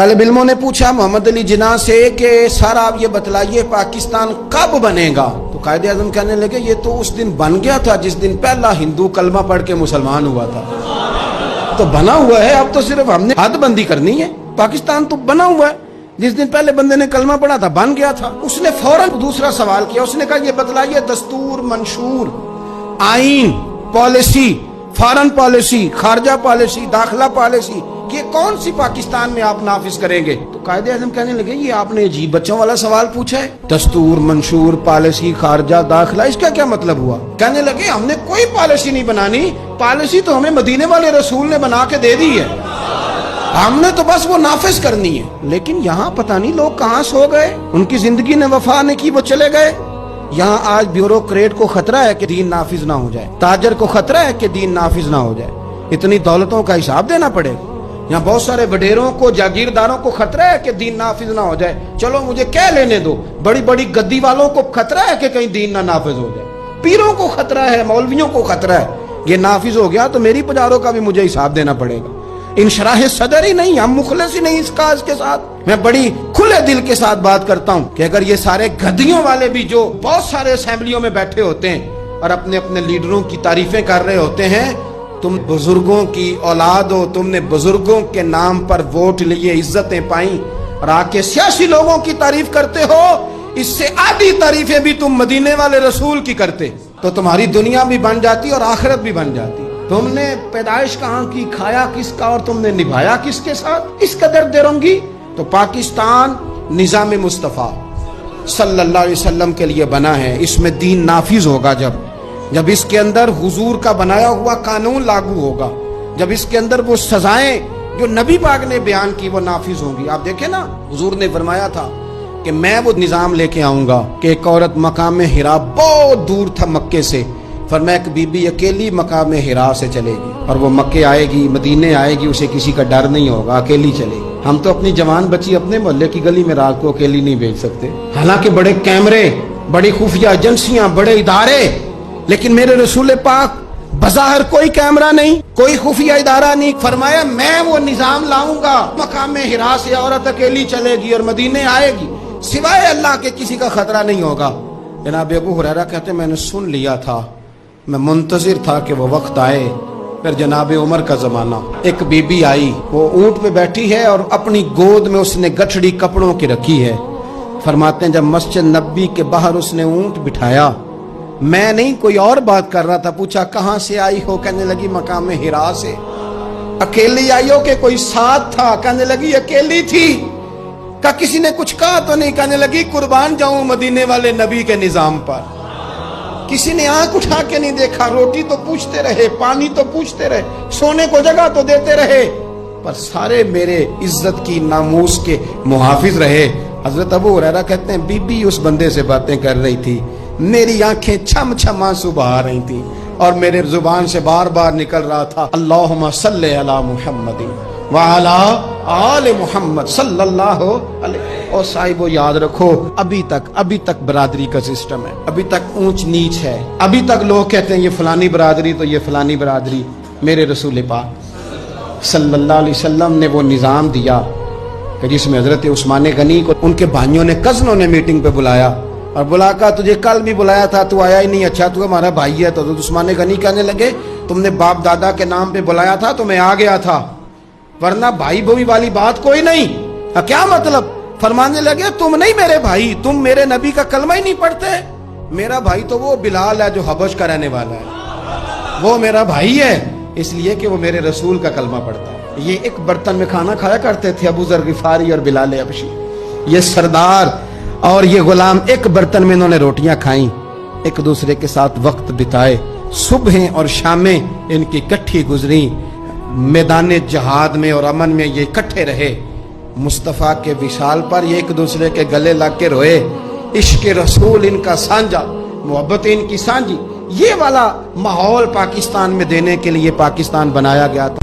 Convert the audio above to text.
तालिब इल्मों ने पूछा मोहम्मद अली जिन्ना से कि सर आप ये बतलाइए पाकिस्तान कब बनेगा? तो कायदे आज़म कहने लगे ये तो उस दिन बन गया था जिस दिन पहला हिंदू कलमा पढ़ के मुसलमान हुआ था। तो बना हुआ है, अब तो सिर्फ हमने हदबंदी करनी है। पाकिस्तान तो बना हुआ है, जिस दिन पहले बंदे ने कलमा पढ़ा था बन गया था। उसने फौरन दूसरा सवाल किया, उसने कहा ये बतलाइए दस्तूर, मंशूर, आईन, पॉलिसी, फॉरेन पॉलिसी, खारजा पॉलिसी, दाखिला पॉलिसी, ये कौन सी पाकिस्तान में आप नाफिज करेंगे? तो कायदे आज़म कहने लगे ये आपने अजीब बच्चों वाला सवाल पूछा है, दस्तूर, मंशूर, पॉलिसी, खारजा, दाखिला, इसका क्या मतलब हुआ? कहने लगे हमने कोई पॉलिसी नहीं बनानी, पॉलिसी तो हमें मदीने वाले रसूल ने बना के दे दी है, हमने तो बस वो नाफिज करनी है। लेकिन यहाँ पता नहीं लोग कहाँ सो गए, उनकी जिंदगी ने वफा ने की, वो चले गए। यहाँ आज ब्यूरोक्रेट को खतरा है कि दीन नाफिज ना हो जाए, ताजर को खतरा है कि दीन नाफिज ना हो जाए, इतनी दौलतों का हिसाब देना पड़ेगा। यहाँ बहुत सारे वडेरों को, जागीरदारों को खतरा है कि दीन नाफिज ना हो जाए, चलो मुझे क्या लेने दो। बड़ी बड़ी गद्दी वालों को खतरा है कि कहीं दीन ना नाफिज हो जाए, पीरों को खतरा है, मौलवियों को खतरा है, ये नाफिज हो गया तो मेरी पजारों का भी मुझे हिसाब देना पड़ेगा। इंशराह सदर ही नहीं, हम मुखलिस ही नहीं इस काज के साथ। मैं बड़ी खुले दिल के साथ बात करता हूँ कि अगर ये सारे गद्दियों वाले भी जो बहुत सारे असेंबलियों में बैठे होते हैं और अपने अपने लीडरों की तारीफें कर रहे होते हैं, तुम बुजुर्गों की औलाद हो, तुमने बुजुर्गों के नाम पर वोट लिए, इज्जतें पाई और आके सियासी लोगों की तारीफ करते हो, इससे आधी तारीफें भी तुम मदीने वाले रसूल की करते तो तुम्हारी दुनिया भी बन जाती और आखिरत भी बन जाती। तुमने पैदाइश कहाँ की, खाया किसका और तुमने निभाया किसके साथ, इस कदर देरोंगी। तो पाकिस्तान निजाम मुस्तफ़ा सल्लल्लाहु अलैहि वसल्लम के लिए बना है, इसमें दीन नाफिज होगा जब इसके अंदर हुजूर का बनाया हुआ कानून लागू होगा, जब इसके अंदर वो सजाएं जो नबी पाक ने बयान की वो नाफिज होंगी। आप देखें ना, हुजूर ने फरमाया था कि मैं वो निजाम लेके आऊंगा कि एक औरत मकाम हिरा बहुत दूर था मक्के से, फरमाया एक बीबी अकेली मकाम हिरा से चलेगी और वो मक्के आएगी, मदीने आएगी, उसे किसी का डर नहीं होगा, अकेली चलेगी। हम तो अपनी जवान बच्ची अपने मोहल्ले की गली में रात को अकेली नहीं भेज सकते, हालांकि बड़े कैमरे, बड़ी खुफिया एजेंसियां, बड़े इदारे, लेकिन मेरे रसूल पाक बज़ाहिर कोई कैमरा नहीं, कोई खुफिया इदारा नहीं। फरमाया मैं वो निजाम लाऊंगा, मकाम हिरा से औरत अकेली चलेगी और मदीने आएगी, सिवाय अल्लाह के किसी का खतरा नहीं होगा। जनाब अबू हुरैरा कहते मैंने सुन लिया था, मैं मुंतजिर था कि वो वक्त आए। फिर जनाब उमर का जमाना, एक बीबी आई, वो ऊंट पे बैठी है और अपनी गोद में उसने गठड़ी कपड़ों की रखी है। फरमाते हैं जब मस्जिद नबी के बाहर उसने ऊंट बिठाया, मैं नहीं कोई और बात कर रहा था, पूछा कहाँ से आई हो? कहने लगी मकाम हिरा से। अकेली आई हो कि कोई साथ था? कहने लगी अकेली थी। का किसी ने कुछ कहा तो नहीं? कहने लगी कुर्बान जाऊं मदीने वाले नबी के निजाम पर। किसी ने आंख उठा के नहीं देखा, रोटी तो पूछते रहे, पानी तो पूछते रहे, सोने को जगह तो देते रहे, पर सारे मेरे इज्जत की नामूस के मुहाफिज रहे। हजरत अबू हुरैरा कहते हैं बीबी उस बंदे से बातें कर रही थी, मेरी आंखें छम छम आंसू बहा रही थी और मेरे जुबान से बार बार निकल रहा था अल्लाहुम्मा सल्ले अला मुहम्मदिन व अला आले मुहम्मद सल्लल्लाहु अलैहि। और साहिबो याद रखो, अभी तक बरादरी का सिस्टम है, अभी तक ऊंच नीच है, अभी तक लोग कहते हैं ये फलानी बरादरी तो ये फलानी बरादरी। मेरे रसूल पाक सल्लल्लाहु अलैहि वसल्लम ने वो निजाम दिया कि जिसमें हजरत उस्मान गनी को उनके भाइयों ने, कज़नों ने मीटिंग पे बुलाया और बुलाकर तुझे कल भी बुलाया था, तू आया ही नहीं, अच्छा तू हमारा भाई है। तो उस्मान गनी कहने लगे तुमने बाप दादा के नाम पे बुलाया था तो मैं आ गया था, वरना भाई भाई वाली बात कोई नहीं। क्या मतलब? फरमाने लगे तुम नहीं मेरे भाई, तुम मेरे नबी का कलमा ही नहीं पढ़ते। मेरा भाई तो वो बिलाल है जो हबश का रहने वाला है, वो मेरा भाई है इसलिए कि वो मेरे रसूल का कलमा पढ़ता है। ये एक बर्तन में खाना खाया करते थे अबू ज़र गिफारी और बिलाल हबशी, ये सरदार और ये गुलाम एक बर्तन में इन्होंने रोटियां खाई, एक दूसरे के साथ वक्त बिताए, सुबहें और शामें इनकी इकट्ठी गुजरी, मैदान जहाद में और अमन में ये इकट्ठे रहे। मुस्तफ़ा के विशाल पर ये एक दूसरे के गले लग के रोए, इश्क रसूल इनका सांझा, मोहब्बत इनकी सांझी। ये वाला माहौल पाकिस्तान में देने के लिए पाकिस्तान बनाया गया था।